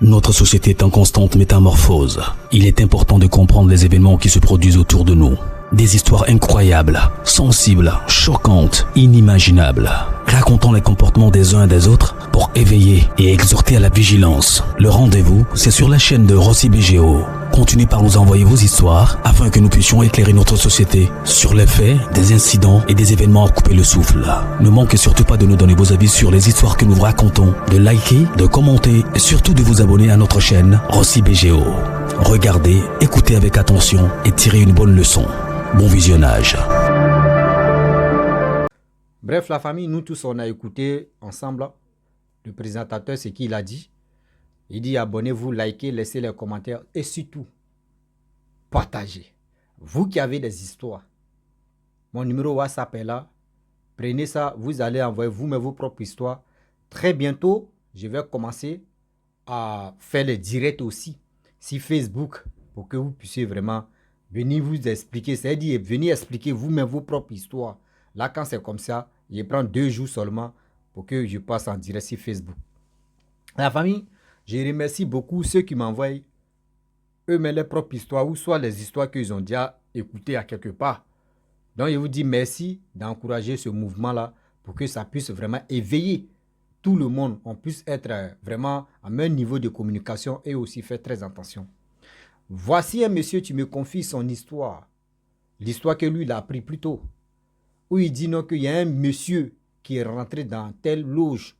Notre société est en constante métamorphose. Il est important de comprendre les événements qui se produisent autour de nous. Des histoires incroyables, sensibles, choquantes, inimaginables. Racontons les comportements des uns et des autres pour éveiller et exhorter à la vigilance. Le rendez-vous, c'est sur la chaîne de Rossi BGO. Continuez par nous envoyer vos histoires afin que nous puissions éclairer notre société sur les faits, des incidents et des événements à couper le souffle. Ne manquez surtout pas de nous donner vos avis sur les histoires que nous vous racontons, de liker, de commenter et surtout de vous abonner à notre chaîne Rossi BGO. Regardez, écoutez avec attention et tirez une bonne leçon. Bon visionnage. Bref, la famille, nous tous, on a écouté ensemble le présentateur, ce qu'il a dit. Il dit abonnez-vous, likez, laissez les commentaires et surtout, partagez. Vous qui avez des histoires, mon numéro WhatsApp est là. Prenez ça, vous allez envoyer vous-même vos propres histoires. Très bientôt, je vais commencer à faire les directs aussi sur Facebook pour que vous puissiez vraiment venir vous expliquer. C'est-à-dire, venir expliquer vous-même vos propres histoires. Là, quand c'est comme ça, je prends 2 jours seulement pour que je passe en direct sur Facebook. La famille, je remercie beaucoup ceux qui m'envoient eux-mêmes leurs propres histoires ou soit les histoires qu'ils ont déjà écoutées à quelque part. Donc, je vous dis merci d'encourager ce mouvement-là pour que ça puisse vraiment éveiller tout le monde. On puisse être vraiment à même niveau de communication et aussi faire très attention. Voici un monsieur, tu me confies son histoire. L'histoire que lui, il a appris plus tôt. Où il dit non, qu'il y a un monsieur qui est rentré dans telle loge.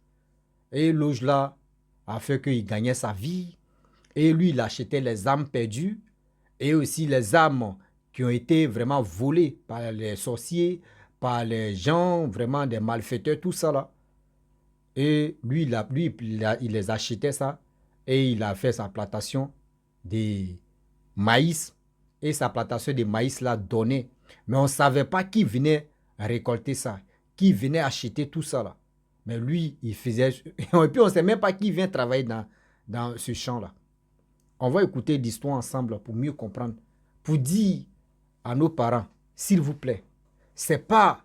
Et loge là a fait qu'il gagnait sa vie. Et lui, il achetait les âmes perdues. Et aussi les âmes qui ont été vraiment volées par les sorciers, par les gens, vraiment des malfaiteurs, tout ça là. Et lui, il les achetait ça. Et il a fait sa plantation des maïs. Et sa plantation de maïs là donnait. Mais on ne savait pas qui venait récolter ça, qui venait acheter tout ça là. Mais lui, il faisait... Et puis on ne sait même pas qui vient travailler dans ce champ-là. On va écouter l'histoire ensemble pour mieux comprendre. Pour dire à nos parents, s'il vous plaît, c'est pas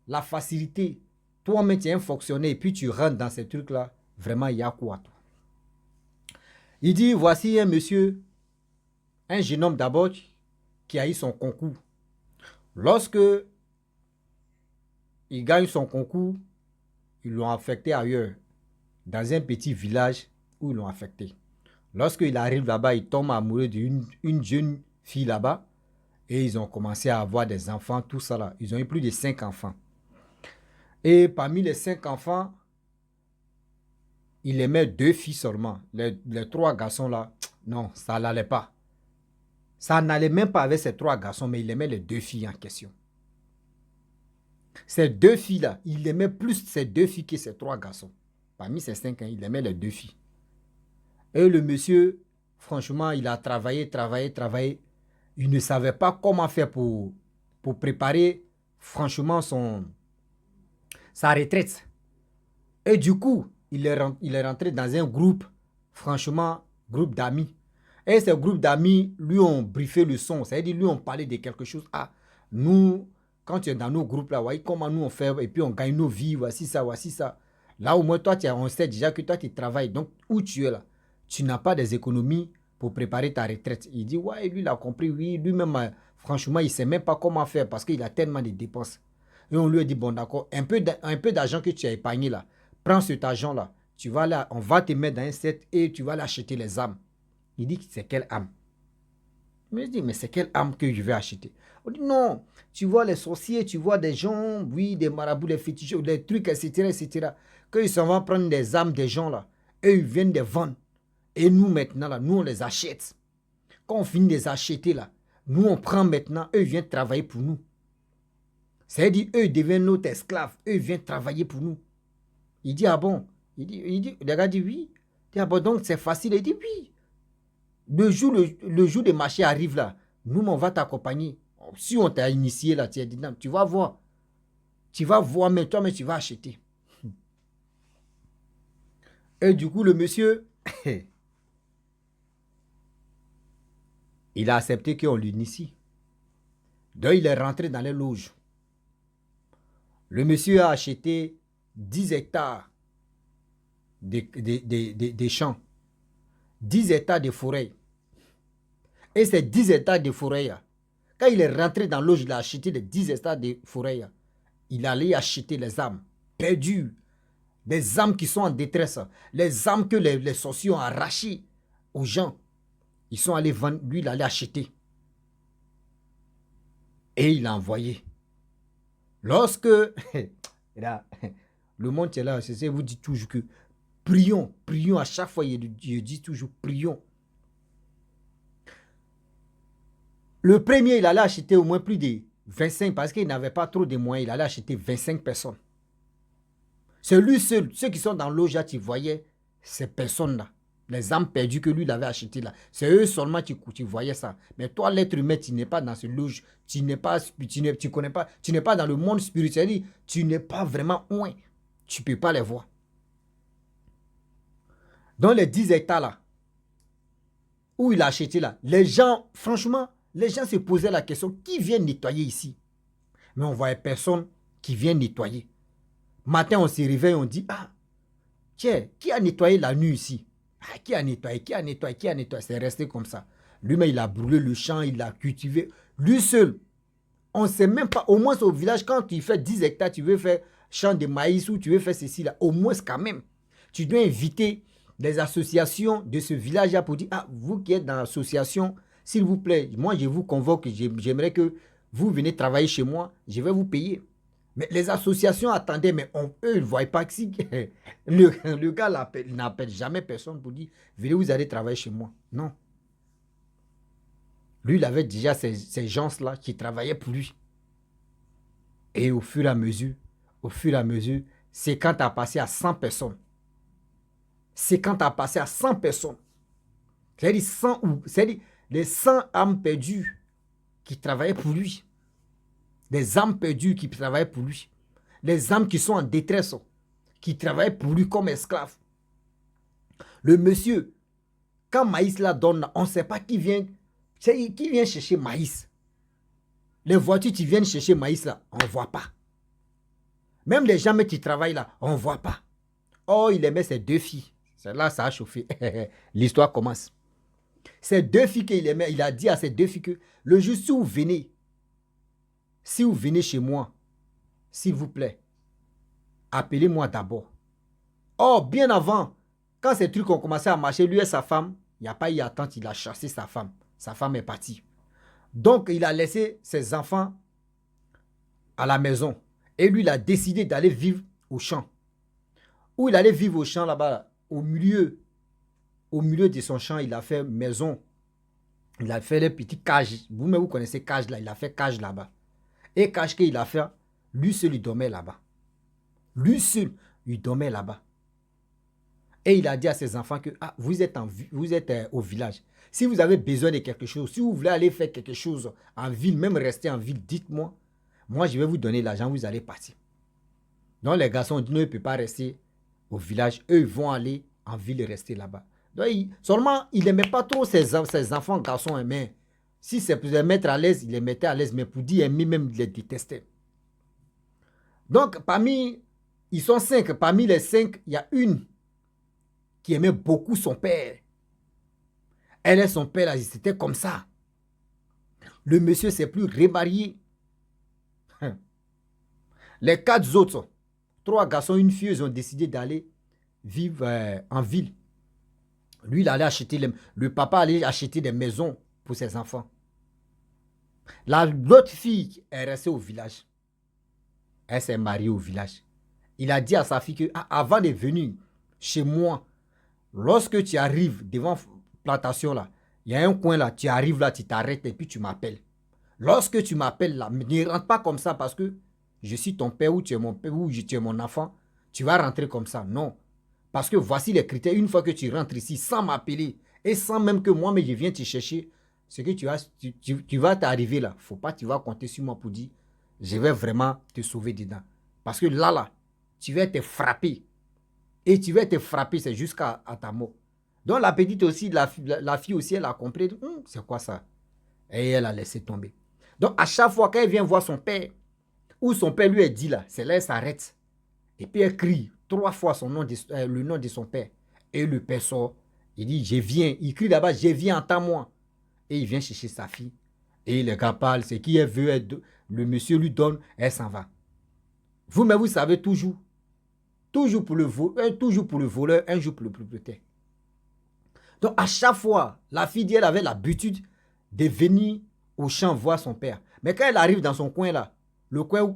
la facilité. Toi-même, tu es un fonctionnaire et puis tu rentres dans ces trucs-là. Vraiment, il y a quoi, toi? Il dit, voici un monsieur, un jeune homme d'abord, qui a eu son concours. Lorsque il gagne son concours, ils l'ont affecté ailleurs, dans un petit village où ils l'ont affecté. Lorsqu'il arrive là-bas, il tombe amoureux d'une jeune fille là-bas et ils ont commencé à avoir des enfants, tout ça là. Ils ont eu plus de 5 enfants. Et parmi les 5 enfants, il aimait 2 filles seulement. Les 3 garçons là, non, ça n'allait pas. Ça n'allait même pas avec ces 3 garçons, mais il aimait les 2 filles en question. Ces 2 filles-là, il aimait plus ces 2 filles que ces 3 garçons. Parmi ces 5 ans, il aimait les 2 filles. Et le monsieur, franchement, il a travaillé. Il ne savait pas comment faire pour préparer, franchement, sa retraite. Et du coup, il est rentré dans un groupe, franchement, groupe d'amis. Et ce groupe d'amis lui ont briefé le son. C'est-à-dire, lui ont parlé de quelque chose. Ah, nous... Quand tu es dans nos groupes là, voyez comment nous on fait et puis on gagne nos vies, voici ça. Là au moins toi, on sait déjà que toi tu travailles. Donc où tu es là, tu n'as pas des économies pour préparer ta retraite. Il dit, ouais, lui il a compris, oui, lui-même, franchement, il ne sait même pas comment faire parce qu'il a tellement de dépenses. Et on lui a dit, bon d'accord, un peu d'argent que tu as épargné là, prends cet argent là, tu vas là, on va te mettre dans un set et tu vas l'acheter les âmes. Il dit, c'est quelle âme? Mais je dis, mais c'est quelle âme que je vais acheter? On dit, non, tu vois les sorciers, tu vois des gens, oui, des marabouts, des fétiches, des trucs, etc. Qu'ils s'en vont prendre des âmes des gens là, et ils viennent les vendre. Et nous maintenant là, nous on les achète. Quand on finit de les acheter là, nous on prend maintenant, eux ils viennent travailler pour nous. C'est-à-dire, eux ils deviennent notre esclaves, eux ils viennent travailler pour nous. Il dit, ah bon? Il dit, le gars dit oui. Il dit, ah bon, donc c'est facile. Il dit oui. Le jour des marchés arrive là, nous on va t'accompagner. Si on t'a initié là, tu vas voir. Tu vas voir, mais toi, mais tu vas acheter. Et du coup, le monsieur, il a accepté qu'on l'initie. Donc, il est rentré dans les loges. Le monsieur a acheté 10 hectares des champs. 10 hectares de forêt. Et ces 10 hectares de forêt, quand il est rentré dans l'eau, il a acheté les 10 hectares de forêt. Il allait acheter les âmes perdues, des âmes qui sont en détresse, les âmes que les sorciers ont arrachées aux gens. Ils sont allés vendre, lui il allait acheter. Et il a envoyé. Lorsque, là, le monde est là, c'est vous dit toujours que prions, prions à chaque fois, je dis toujours prions. Le premier, il allait acheter au moins plus de 25, parce qu'il n'avait pas trop de moyens, il allait acheter 25 personnes. C'est lui seul, ceux qui sont dans l'Oja, tu voyais ces personnes-là, les âmes perdues que lui, il avait achetées là. C'est eux seulement qui voyais ça. Mais toi, l'être humain, tu n'es pas dans ce loge, tu n'es pas, tu connais pas, tu n'es pas dans le monde spirituel, tu n'es pas vraiment loin. Tu ne peux pas les voir. Dans les 10 hectares là, où il a acheté là, les gens, franchement, les gens se posaient la question, qui vient nettoyer ici? Mais on voyait personne qui vient nettoyer. Matin, on se réveille, on dit, ah, tiens, qui a nettoyé la nuit ici? Ah, qui a nettoyé, qui a nettoyé, qui a nettoyé? C'est resté comme ça. Lui-même, il a brûlé le champ, il l'a cultivé. Lui seul, on ne sait même pas, au moins au village, quand tu fais 10 hectares, tu veux faire champ de maïs ou tu veux faire ceci là, au moins quand même, tu dois inviter les associations de ce village-là pour dire, ah, vous qui êtes dans l'association, s'il vous plaît, moi je vous convoque, j'aimerais que vous venez travailler chez moi, je vais vous payer. Mais les associations attendaient, mais eux, ils ne voyaient pas que si le gars n'appelle jamais personne pour dire, venez, vous allez travailler chez moi. Non. Lui, il avait déjà ces gens-là qui travaillaient pour lui. Et au fur et à mesure, c'est quand tu as passé à 100 personnes. C'est quand tu as passé à 100 personnes. C'est-à-dire les 100 âmes perdues qui travaillaient pour lui. Des âmes perdues qui travaillaient pour lui. Les âmes qui sont en détresse, qui travaillaient pour lui comme esclaves. Le monsieur, quand maïs la donne, on ne sait pas qui vient chercher maïs. Les voitures qui viennent chercher maïs là, on ne voit pas. Même les gens qui travaillent là, on ne voit pas. Oh, il aimait ses 2 filles. C'est là ça a chauffé. L'histoire commence. Ces 2 filles qu'il aimait, il a dit à ces 2 filles que le jour si vous venez chez moi, s'il vous plaît, appelez-moi d'abord. Oh, bien avant, quand ces trucs ont commencé à marcher, lui et sa femme, il n'y a pas eu attente, il a chassé sa femme. Sa femme est partie. Donc, il a laissé ses enfants à la maison. Et lui, il a décidé d'aller vivre au champ. Où il allait vivre au champ là-bas, au milieu de son champ, il a fait maison. Il a fait les petits cages. Vous-même, vous connaissez cage là. Il a fait cage là-bas. Et cage qu'il a fait, lui seul, il dormait là-bas. Lui seul, il dormait là-bas. Et il a dit à ses enfants que ah, vous êtes au village. Si vous avez besoin de quelque chose, si vous voulez aller faire quelque chose en ville, même rester en ville, dites-moi. Moi, je vais vous donner l'argent, vous allez partir. Donc, les garçons ont dit non, ils ne peuvent pas rester au village. Eux, ils vont aller en ville et rester là-bas. Donc, seulement, il n'aimait pas trop ses enfants garçons, mais si c'est pour les mettre à l'aise, il les mettait à l'aise, mais pour dire aimer, même, il les détestait. Donc, ils sont 5. Parmi les 5, il y a une qui aimait beaucoup son père. Elle et son père, c'était comme ça. Le monsieur s'est plus remarié. Les 4 autres, 3 garçons, une fille, ils ont décidé d'aller vivre en ville. Lui, il allait acheter, le papa allait acheter des maisons pour ses enfants. L'autre fille est restée au village. Elle s'est mariée au village. Il a dit à sa fille que avant de venir chez moi, lorsque tu arrives devant la plantation là, il y a un coin là, tu arrives là, tu t'arrêtes et puis tu m'appelles. Lorsque tu m'appelles là, ne rentre pas comme ça parce que je suis ton père ou tu es mon père ou tu es mon enfant. Tu vas rentrer comme ça. Non. Parce que voici les critères. Une fois que tu rentres ici sans m'appeler et sans même que moi, mais je viens te chercher, ce que tu vas t'arriver là. Faut pas, tu vas compter sur moi pour dire, je vais vraiment te sauver dedans. Parce que là, tu vas te frapper. Et tu vas te frapper, c'est jusqu'à ta mort. Donc la petite aussi, la fille aussi, elle a compris. C'est quoi ça? Et elle a laissé tomber. Donc à chaque fois qu'elle vient voir son père, ou son père lui a dit là, c'est là elle s'arrête. Et puis elle crie 3 fois le nom de son père. Et le père sort Il dit, je viens. Il crie là-bas, je viens, entends-moi. Et il vient chercher sa fille. Et le gars parle, ce qu'il veut, le monsieur lui donne, elle s'en va. Vous-même, vous savez toujours. Toujours pour le voleur, un jour pour le propriétaire. Donc, à chaque fois, la fille dit, elle avait l'habitude de venir au champ voir son père. Mais quand elle arrive dans son coin là, le coin où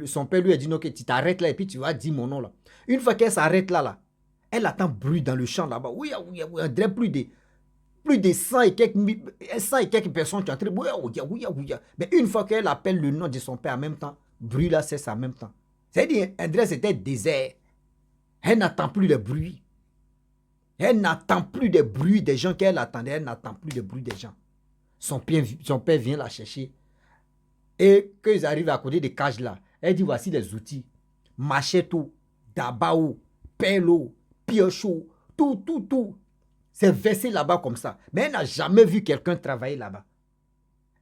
son père lui a dit, non, que tu t'arrêtes là et puis tu vas dire mon nom là. Une fois qu'elle s'arrête là, elle attend bruit dans le champ là-bas. Oui, on dirait plus de 100 et quelques personnes qui entrent. Oui. Mais une fois qu'elle appelle le nom de son père en même temps, bruit là cesse en même temps. C'est-à-dire, André, c'était désert. Elle n'attend plus le bruit. Elle n'attend plus de bruit des gens qu'elle attendait. Elle n'attend plus de bruit des gens. Son père vient la chercher. Et quand ils arrivent à côté des cages là, elle dit voici les outils. Machette, dabao, pelo, piocho, tout. C'est versé là-bas comme ça. Mais elle n'a jamais vu quelqu'un travailler là-bas.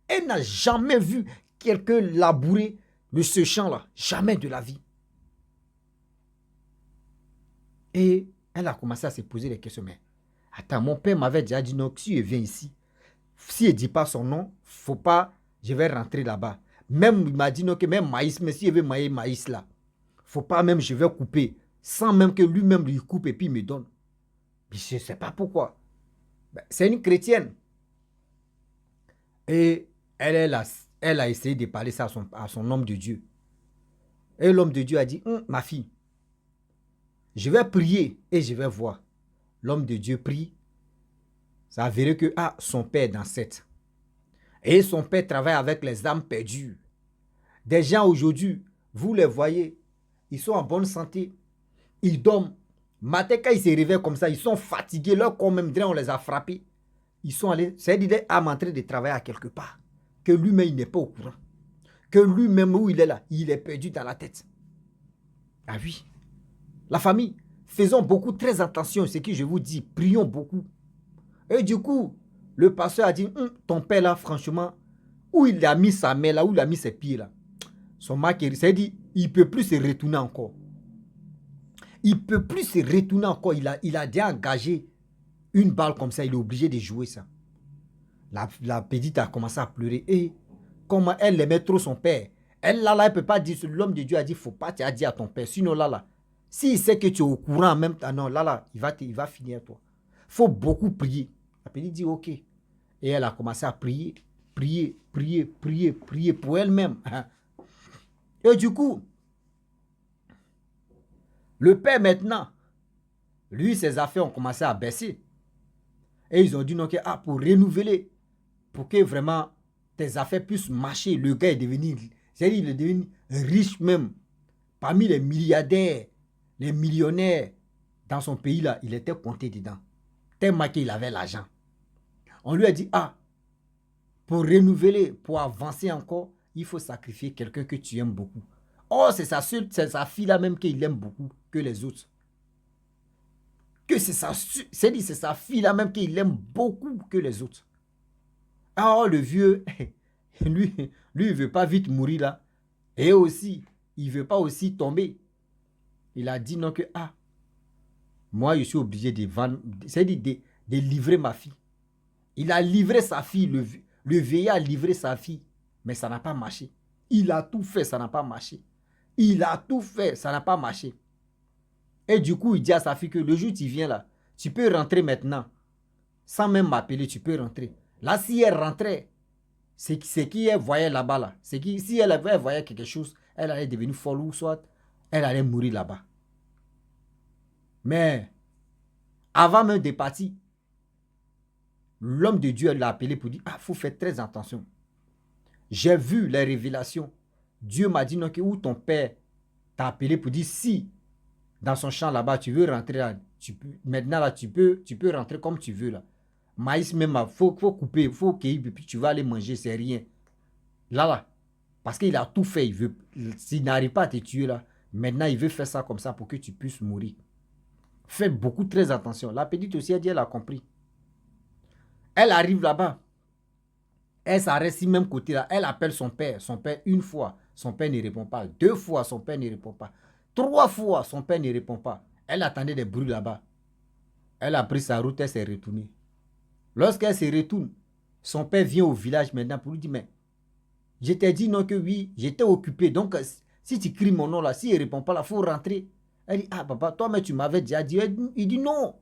Elle n'a jamais vu quelqu'un labourer ce champ-là. Jamais de la vie. Et elle a commencé à se poser des questions. Mais attends, mon père m'avait déjà dit non, si je viens ici, si je ne dis pas son nom, faut pas, je vais rentrer là-bas. Même, il m'a dit non, que même maïs, mais si je veux maïs là, faut pas même, je vais couper, sans même que lui-même lui coupe et puis me donne. Mais je ne sais pas pourquoi. Ben, c'est une chrétienne. Et elle a essayé de parler ça à son homme de Dieu. Et l'homme de Dieu a dit, ma fille, je vais prier et je vais voir. L'homme de Dieu prie. Ça a avéré que son père est dans cette. Et son père travaille avec les âmes perdues. Des gens aujourd'hui, vous les voyez, ils sont en bonne santé. Ils dorment. Matin, quand ils se réveillent comme ça, ils sont fatigués. Leur corps même, on les a frappés. Ils sont allés, c'est-à-dire qu'il est en train de travailler à quelque part. Que lui-même, il n'est pas au courant. Que lui-même, où il est là, il est perdu dans la tête. Ah oui. La famille, faisons beaucoup, très attention à ce que je vous dis. Prions beaucoup. Et du coup, le pasteur a dit, ton père là, franchement, où il a mis sa main là, où il a mis ses pieds là, son marqueur, c'est-à-dire, il ne peut plus se retourner encore. Il ne peut plus se retourner encore. Il a déjà engagé une balle comme ça. Il est obligé de jouer ça. La petite a commencé à pleurer. Et comment elle aimait trop son père. Elle là, elle ne peut pas dire, l'homme de Dieu a dit, il ne faut pas te dire à ton père. Sinon là, s'il sait que tu es au courant en même temps, non, là, il va finir toi. Il faut beaucoup prier. La petite dit, ok. Et elle a commencé à prier pour elle-même. Et du coup, le père maintenant, lui, ses affaires ont commencé à baisser. Et ils ont dit, non, pour renouveler, pour que vraiment tes affaires puissent marcher, le gars est devenu, c'est-à-dire il est devenu riche même. Parmi les milliardaires, les millionnaires dans son pays là, il était compté dedans. Tellement qu'il avait l'argent. On lui a dit, pour renouveler, pour avancer encore, il faut sacrifier quelqu'un que tu aimes beaucoup. Oh, c'est sa fille là même qu'il aime beaucoup que les autres. Que c'est sa fille là même qu'il aime beaucoup que les autres. Oh, le vieux, lui, il ne veut pas vite mourir là. Et aussi, il ne veut pas aussi tomber. Il a dit non que, moi je suis obligé de vendre, c'est-à-dire de livrer ma fille. Il a livré sa fille, le vieillard a livré sa fille, mais ça n'a pas marché. Il a tout fait, ça n'a pas marché. Il a tout fait, ça n'a pas marché. Et du coup, il dit à sa fille que le jour où tu viens là, tu peux rentrer maintenant. Sans même m'appeler, tu peux rentrer. Là, si elle rentrait, c'est qui elle voyait là-bas là. Si elle voyait quelque chose, elle allait devenir folle ou soit elle allait mourir là-bas. Mais avant même de partir, l'homme de Dieu l'a appelé pour dire, faut faire très attention. J'ai vu les révélations. Dieu m'a dit non, que où ton père t'a appelé pour dire si dans son champ là-bas tu veux rentrer là, maintenant là tu peux rentrer comme tu veux là. Maïs même, faut couper, il faut cueillir, puis tu vas aller manger, c'est rien. Là, parce qu'il a tout fait, s'il n'arrive pas à te tuer là, maintenant il veut faire ça comme ça pour que tu puisses mourir. Fais beaucoup très attention. La petite aussi, elle a compris. Elle arrive là-bas. Elle s'arrête si même côté là. Elle appelle son père. Son père une fois. Son père ne répond pas. 2 fois, son père ne répond pas. 3 fois, son père ne répond pas. Elle attendait des bruits là-bas. Elle a pris sa route, elle s'est retournée. Lorsqu'elle se retourne, son père vient au village maintenant pour lui dire, mais je t'ai dit non que oui, j'étais occupé. Donc, si tu cries mon nom là, s'il ne répond pas là, il faut rentrer. Elle dit, ah papa, toi, mais tu m'avais déjà dit. Il dit, non,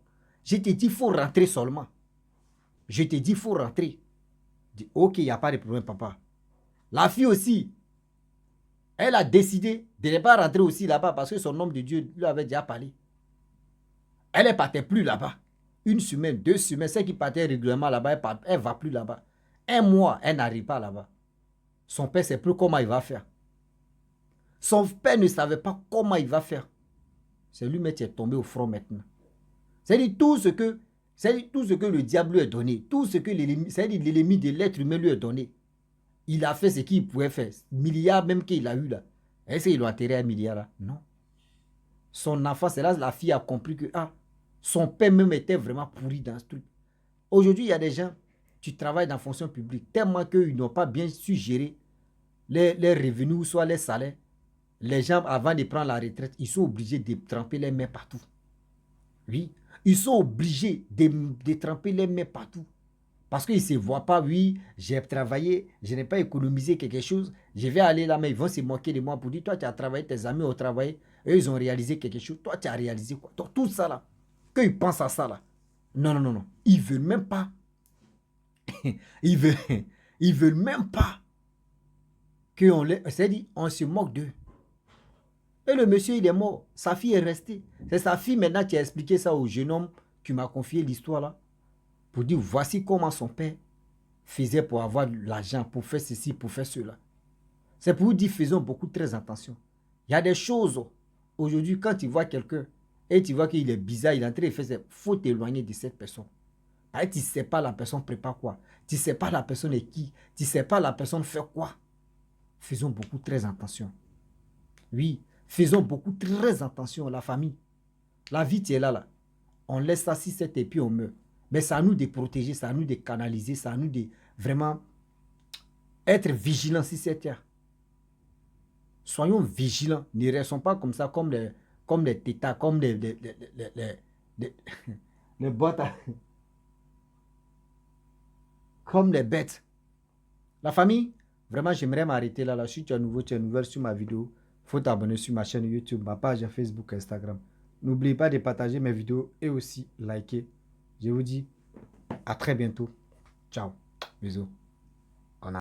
je t'ai dit, il faut rentrer seulement. Je t'ai dit, il faut rentrer. Je dis, ok, il n'y a pas de problème, papa. La fille aussi, elle a décidé de ne pas rentrer aussi là-bas parce que son homme de Dieu lui avait déjà parlé. Elle ne partait plus là-bas. 1 semaine, 2 semaines, celle qui partait régulièrement là-bas, elle ne va plus là-bas. 1 mois, elle n'arrive pas là-bas. Son père ne sait plus comment il va faire. Son père ne savait pas comment il va faire. C'est lui qui est tombé au front maintenant. C'est-à-dire tout ce que le diable lui a donné, tout ce que l'ennemi de l'être humain lui a donné, il a fait ce qu'il pouvait faire. Milliard même qu'il a eu là. Est-ce qu'il a enterré 1 milliard là? Non. Son enfant, c'est là la fille a compris que son père même était vraiment pourri dans ce truc. Aujourd'hui, il y a des gens, tu travailles dans la fonction publique, tellement qu'ils n'ont pas bien su gérer les revenus ou soit les salaires. Les gens, avant de prendre la retraite, ils sont obligés de tremper les mains partout. Oui, ils sont obligés de tremper les mains partout. Parce qu'ils ne se voient pas, oui, j'ai travaillé, je n'ai pas économisé quelque chose, je vais aller là, mais ils vont se moquer de moi pour dire, toi tu as travaillé, tes amis ont travaillé, eux ils ont réalisé quelque chose, toi tu as réalisé quoi? Donc tout ça là, qu'ils pensent à ça là, non, non, non, non, ils ne veulent même pas, ils veulent même pas qu'on les, c'est-à-dire, on se moque d'eux. Et le monsieur, il est mort. Sa fille est restée. C'est sa fille maintenant qui a expliqué ça au jeune homme qui m'a confié l'histoire là. Pour dire, voici comment son père faisait pour avoir de l'argent, pour faire ceci, pour faire cela. C'est pour vous dire, faisons beaucoup très attention. Il y a des choses, aujourd'hui, quand tu vois quelqu'un et tu vois qu'il est bizarre, il est en train de faire ça, il faut t'éloigner de cette personne. Parce que tu ne sais pas la personne prépare quoi. Tu ne sais pas la personne est qui. Tu ne sais pas la personne fait quoi. Faisons beaucoup très attention. Oui. Faisons beaucoup très attention, la famille. La vie, tu es là. On laisse ça 6-7 et puis on meurt. Mais c'est à nous de protéger, c'est à nous de canaliser, c'est à nous de vraiment être vigilants 6-7 heures. Soyons vigilants. Ne restons pas comme ça, comme les tétas, comme les bottes, comme les bêtes. La famille, vraiment, j'aimerais m'arrêter là. Si tu es nouveau, tu es nouvelle sur ma vidéo, il faut t'abonner sur ma chaîne YouTube, ma page Facebook, Instagram. N'oubliez pas de partager mes vidéos et aussi liker. Je vous dis à très bientôt. Ciao. Bisous.